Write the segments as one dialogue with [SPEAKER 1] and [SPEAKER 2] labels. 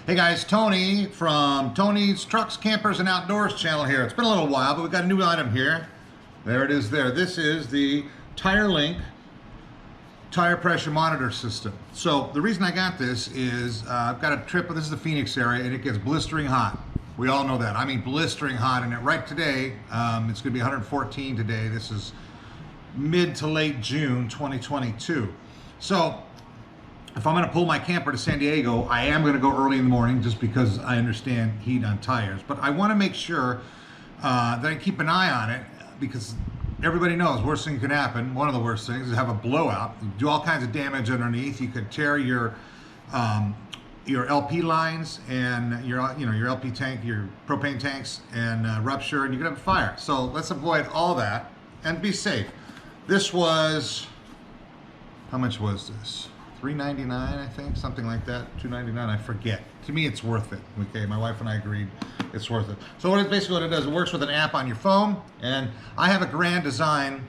[SPEAKER 1] Hey guys, Tony from Tony's Trucks, Campers, and Outdoors channel here. It's been a little while, but we've got a new item here. There it is there. This is the Tire Linc tire pressure monitor system. So the reason I got this is I've got a trip, this is the Phoenix area, and it gets blistering hot. We all know that. I mean blistering hot, and right today, it's gonna be 114 today. This is mid to late June 2022. So if I'm going to pull my camper to San Diego, I am going to go early in the morning just because I understand heat on tires. But I want to make sure that I keep an eye on it because everybody knows worst thing can happen. One of the worst things is have a blowout. You do all kinds of damage underneath. You could tear your LP lines and your LP tank, your propane tanks, and rupture, and you could have a fire. So let's avoid all that and be safe. This was, how much was this? $3.99, I think, something like that. $2.99, I forget. To me, it's worth it. Okay, my wife and I agreed it's worth it. So what it basically what it does, it works with an app on your phone, and I have a Grand Design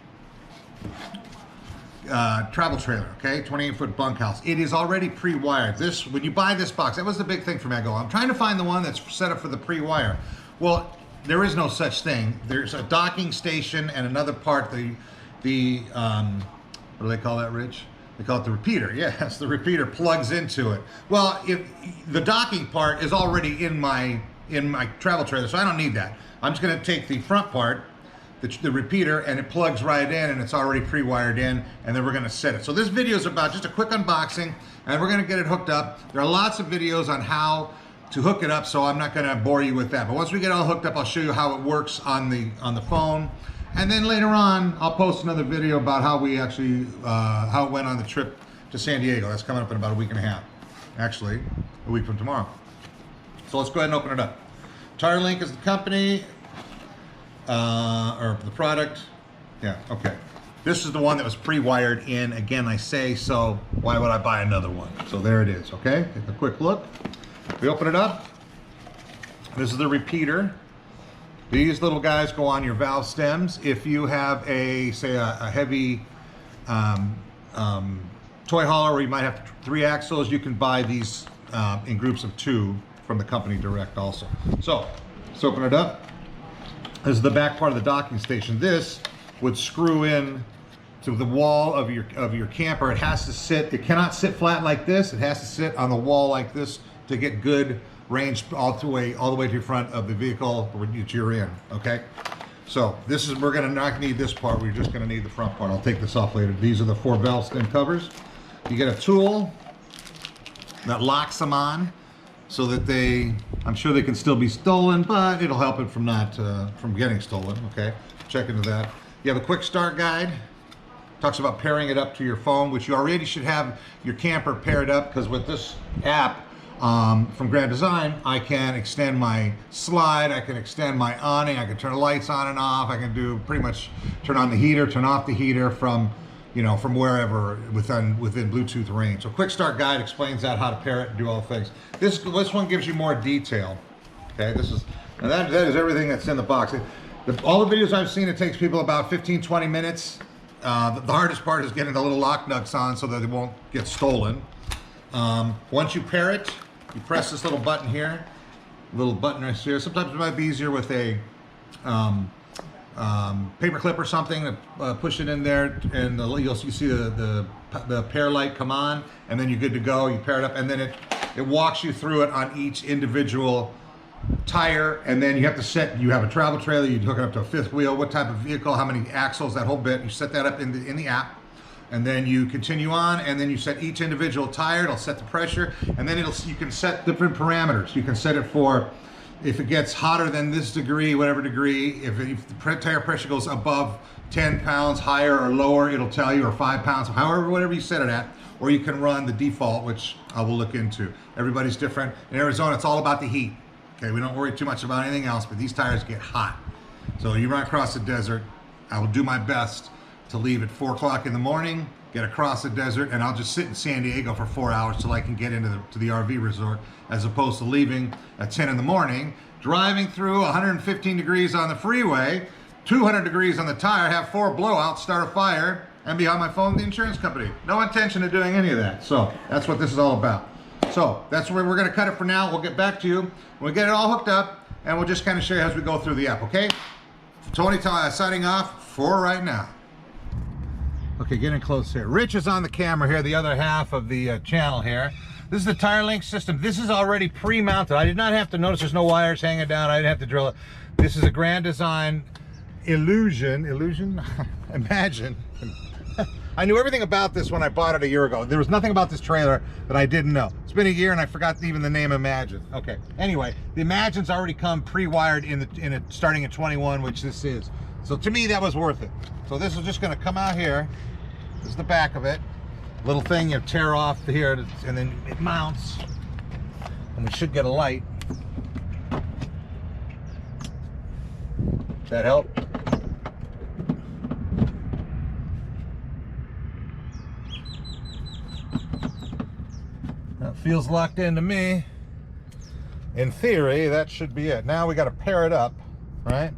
[SPEAKER 1] travel trailer, okay, 28-foot bunkhouse. It is already pre-wired. This, when you buy this box, that was the big thing for me. I go, I'm trying to find the one that's set up for the pre-wire. Well, there is no such thing. There's a docking station and another part, what do they call that, Rich? They call it the repeater. Yes, the repeater plugs into it. Well, if the docking part is already in my travel trailer, so I don't need that. I'm just going to take the front part, the repeater, and it plugs right in, and it's already pre-wired in, and then we're going to set it. So this video is about just a quick unboxing, and we're going to get it hooked up. There are lots of videos on how to hook it up, so I'm not going to bore you with that. But once we get all hooked up, I'll show you how it works on the phone. And then later on, I'll post another video about how we actually, how it went on the trip to San Diego. That's coming up in about a week and a half. Actually, a week from tomorrow. So let's go ahead and open it up. Tire Linc is the company, or the product. Yeah, okay. This is the one that was pre-wired in. Again, I say, so why would I buy another one? So there it is, okay? Take a quick look. We open it up. This is the repeater. These little guys go on your valve stems. If you have say a heavy toy hauler where you might have 3 axles, you can buy these in groups of 2 from the company direct also. So let's open it up. This is the back part of the docking station. This would screw in to the wall of your camper. It has to sit, it cannot sit flat like this. It has to sit on the wall like this to get good range all the way to your front of the vehicle that you're in, okay? So this is, we're gonna not need this part, we're just gonna need the front part. I'll take this off later. These are the 4 valve stem covers. You get a tool that locks them on so that I'm sure they can still be stolen, but it'll help it from from getting stolen, okay? Check into that. You have a quick start guide. Talks about pairing it up to your phone, which you already should have your camper paired up, because with this app, from Grand Design, I can extend my slide, I can extend my awning, I can turn the lights on and off, I can do pretty much turn on the heater, turn off the heater from wherever within Bluetooth range. So quick start guide explains that, how to pair it and do all the things. This one gives you more detail. Okay, that is everything that's in the box. All the videos I've seen, it takes people about 15-20 minutes. The hardest part is getting the little lock nuts on so that they won't get stolen. Once you pair it, you press this little button here, little button right here. Sometimes it might be easier with a paper clip or something to push it in there, and you see the pair light come on, and then you're good to go. You pair it up, and then it walks you through it on each individual tire, and then you have to set, you have a travel trailer, you hook it up to a 5th wheel, what type of vehicle, how many axles, that whole bit. You set that up in the app. And then you continue on, and then you set each individual tire. It'll set the pressure, and then you can set different parameters. You can set it for, if it gets hotter than this degree, whatever degree, if the tire pressure goes above 10 pounds, higher or lower, it'll tell you, or 5 pounds, however, whatever you set it at. Or you can run the default, which I will look into. Everybody's different. In Arizona, it's all about the heat. Okay, we don't worry too much about anything else, but these tires get hot. So you run across the desert, I will do my best to leave at 4 o'clock in the morning, get across the desert, and I'll just sit in San Diego for 4 hours till I can get into the RV resort, as opposed to leaving at 10 in the morning, driving through 115 degrees on the freeway, 200 degrees on the tire, have 4 blowouts, start a fire, and be on my phone with the insurance company. No intention of doing any of that. So that's what this is all about. So that's where we're gonna cut it for now. We'll get back to you when we get it all hooked up, and we'll just kind of show you as we go through the app, okay? Tony signing off for right now. Okay, getting close here. Rich is on the camera here, the other half of the channel here. This is the Tire Linc system. This is already pre-mounted. I did not have to notice there's no wires hanging down. I didn't have to drill it. This is a Grand Design Illusion? Imagine. I knew everything about this when I bought it a year ago. There was nothing about this trailer that I didn't know. It's been a year and I forgot even the name Imagine. Okay, anyway, the Imagines already come pre-wired starting at 21, which this is. So to me, that was worth it. So this is just gonna come out here. This is the back of it. Little thing you tear off here, and then it mounts. And we should get a light. Does that help? That feels locked in to me. In theory, that should be it. Now we got to pair it up, right?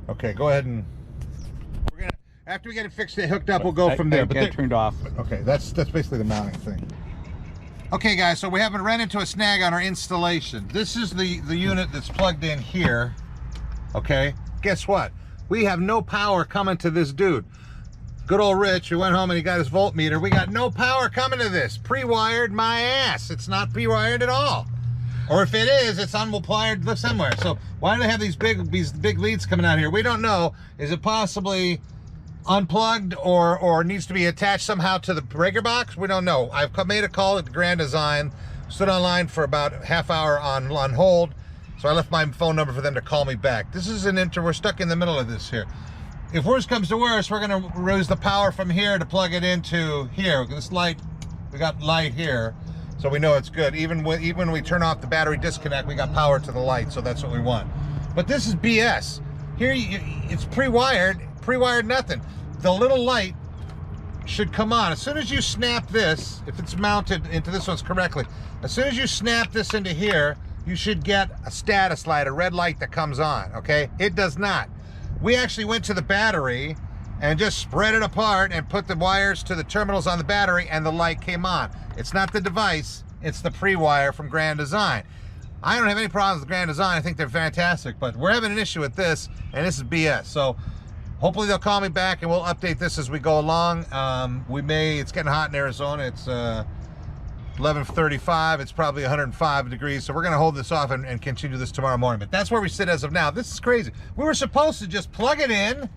[SPEAKER 1] Okay, go ahead and we're gonna, after we get it fixed and hooked up, we'll go from there.
[SPEAKER 2] But get turned off.
[SPEAKER 1] Okay, that's basically the mounting thing. Okay, guys, so we haven't run into a snag on our installation. This is the unit that's plugged in here. Okay, guess what? We have no power coming to this dude. Good old Rich, who went home and he got his voltmeter. We got no power coming to this. Pre-wired my ass. It's not pre-wired at all. Or if it is, it's unwired somewhere. So why do they have these big leads coming out here? We don't know. Is it possibly unplugged or needs to be attached somehow to the breaker box? We don't know. I've made a call at the Grand Design, stood online for about a half hour on hold. So I left my phone number for them to call me back. This is we're stuck in the middle of this here. If worse comes to worse, we're gonna lose the power from here to plug it into here. This light, we got light here, so we know it's good. Even when we turn off the battery disconnect, we got power to the light, so that's what we want. But this is BS. Here, it's pre-wired nothing. The little light should come on. As soon as you snap this, if it's mounted into this one's correctly, as soon as you snap this into here, you should get a status light, a red light that comes on, okay? It does not. We actually went to the battery and just spread it apart and put the wires to the terminals on the battery and the light came on. It's not the device, it's the pre-wire from Grand Design. I don't have any problems with Grand Design. I think they're fantastic, but we're having an issue with this and this is BS. So hopefully they'll call me back and we'll update this as we go along. It's getting hot in Arizona. It's 11:35, it's probably 105 degrees, so we're gonna hold this off and continue this tomorrow morning. But that's where we sit as of now. This is crazy. We were supposed to just plug it in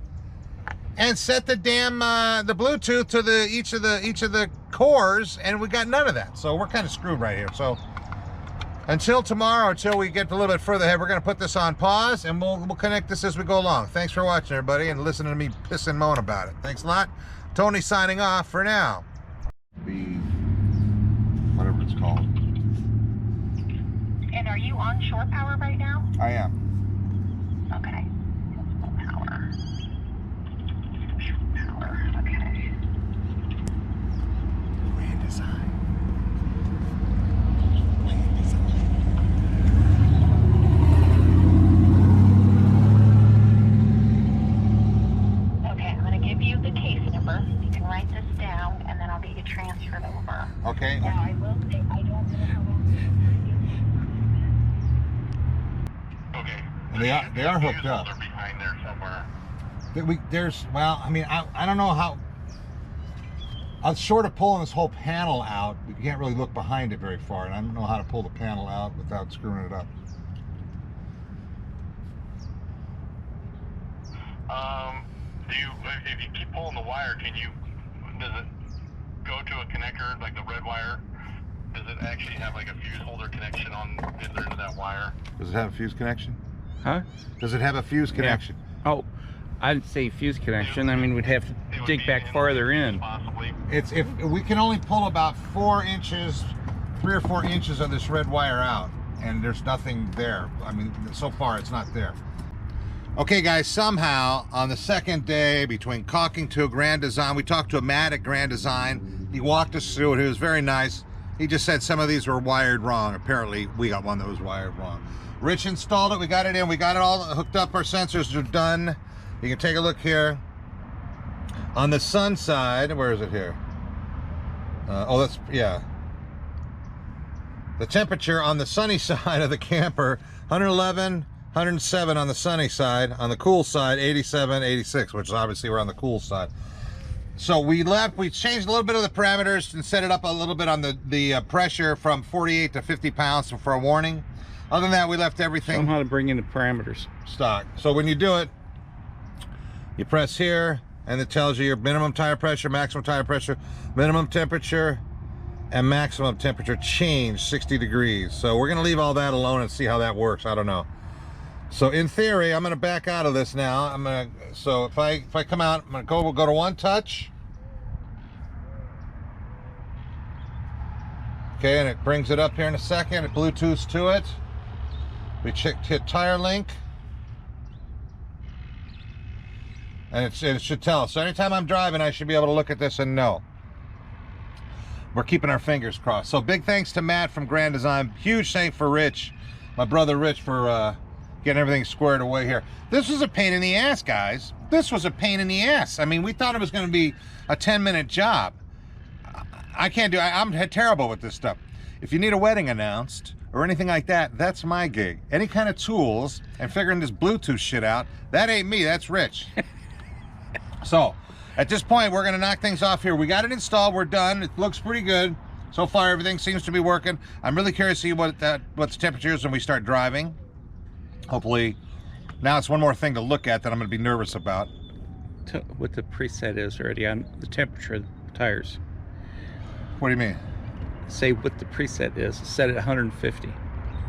[SPEAKER 1] and set the damn the Bluetooth to each of the cores, and we got none of that. So we're kind of screwed right here. So until tomorrow, until we get a little bit further ahead, we're gonna put this on pause and we'll connect this as we go along. Thanks for watching, everybody, and listening to me piss and moan about it. Thanks a lot. Tony signing off for now. Whatever it's called.
[SPEAKER 3] And are you on shore power right now?
[SPEAKER 1] I am.
[SPEAKER 3] Okay. Full power. Shore power. Okay.
[SPEAKER 1] Grand Design.
[SPEAKER 3] Okay, I'm going to give you the case number. You can write this down, and then I'll get you transferred over.
[SPEAKER 1] Okay.
[SPEAKER 3] Now, I will say, I don't know how long
[SPEAKER 4] Okay.
[SPEAKER 1] They are hooked up.
[SPEAKER 4] They're behind there somewhere.
[SPEAKER 1] Well, I mean, I don't know how. Short of pulling this whole panel out, you can't really look behind it very far, and I don't know how to pull the panel out without screwing it up.
[SPEAKER 4] If you keep pulling the wire, does it go to a connector, like the red wire? Does it actually have like a fuse holder connection on the other end of that wire?
[SPEAKER 1] Does it have a fuse connection?
[SPEAKER 2] Huh?
[SPEAKER 1] Does it have a fuse connection?
[SPEAKER 2] Yeah. Oh, I'd say fuse connection. I mean, we'd have to dig back farther in.
[SPEAKER 4] Possibly.
[SPEAKER 1] If we can only pull about 4 inches, 3 or 4 inches of this red wire out, and there's nothing there. I mean, so far it's not there. Okay, guys, somehow on the second day between talking to Grand Design, we talked to a Matt at Grand Design. He walked us through it. He was very nice. He just said some of these were wired wrong. Apparently, we got one that was wired wrong. Rich installed it. We got it in. We got it all hooked up. Our sensors are done. You can take a look here. On the sun side, where is it here? Oh, that's, yeah. The temperature on the sunny side of the camper, 111, 107 on the sunny side. On the cool side, 87, 86, which is obviously we're on the cool side. So we changed a little bit of the parameters and set it up a little bit on the pressure from 48 to 50 pounds for a warning. Other than that, we left everything.
[SPEAKER 2] Show them how to bring in the parameters.
[SPEAKER 1] Stock. So when you do it, you press here, and it tells you your minimum tire pressure, maximum tire pressure, minimum temperature, and maximum temperature change 60 degrees. So we're gonna leave all that alone and see how that works. I don't know. So in theory, I'm gonna back out of this now. So if I come out, we'll go to one touch. Okay, and it brings it up here in a second. It Bluetooths to it. We hit Tire Linc. And it should tell us. So anytime I'm driving, I should be able to look at this and know. We're keeping our fingers crossed. So big thanks to Matt from Grand Design. Huge thanks for Rich, my brother Rich, for getting everything squared away here. This was a pain in the ass, guys. This was a pain in the ass. I mean, we thought it was going to be a 10-minute job. I'm terrible with this stuff. If you need a wedding announced or anything like that, that's my gig. Any kind of tools and figuring this Bluetooth shit out, that ain't me, that's Rich. So, at this point, we're gonna knock things off here. We got it installed, we're done. It looks pretty good. So far, everything seems to be working. I'm really curious to see what the temperature is when we start driving. Hopefully, now it's one more thing to look at that I'm gonna be nervous about.
[SPEAKER 2] What the preset is already on the temperature of the tires.
[SPEAKER 1] What do you mean?
[SPEAKER 2] Say what the preset is. Set at 150.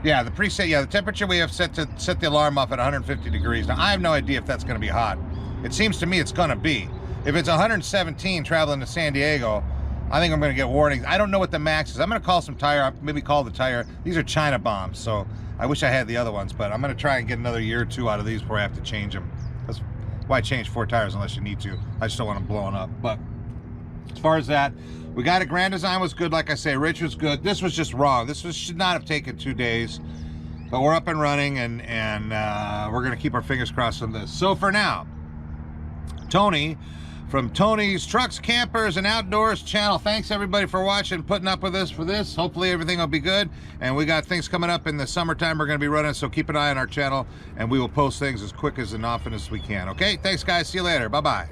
[SPEAKER 1] Yeah, the preset, the temperature we have set the alarm off at 150 degrees. Now, I have no idea if that's gonna be hot. It seems to me it's gonna be. If it's 117 traveling to San Diego, I think I'm gonna get warnings. I don't know what the max is. I'm gonna call some tire, maybe call the tire. These are China bombs, so I wish I had the other ones, but I'm gonna try and get another year or two out of these before I have to change them. That's why change 4 tires unless you need to. I just don't want them blowing up. But as far as that, we got it. Grand Design was good, like I say. Rich was good. This was just wrong. Should not have taken 2 days, but we're up and running, and we're gonna keep our fingers crossed on this. So for now, Tony from Tony's Trucks, Campers, and Outdoors channel. Thanks everybody for watching, putting up with us for this. Hopefully everything will be good. And we got things coming up in the summertime we're gonna be running, so keep an eye on our channel, and we will post things as quick as and often as we can. Okay, thanks guys, see you later, bye-bye.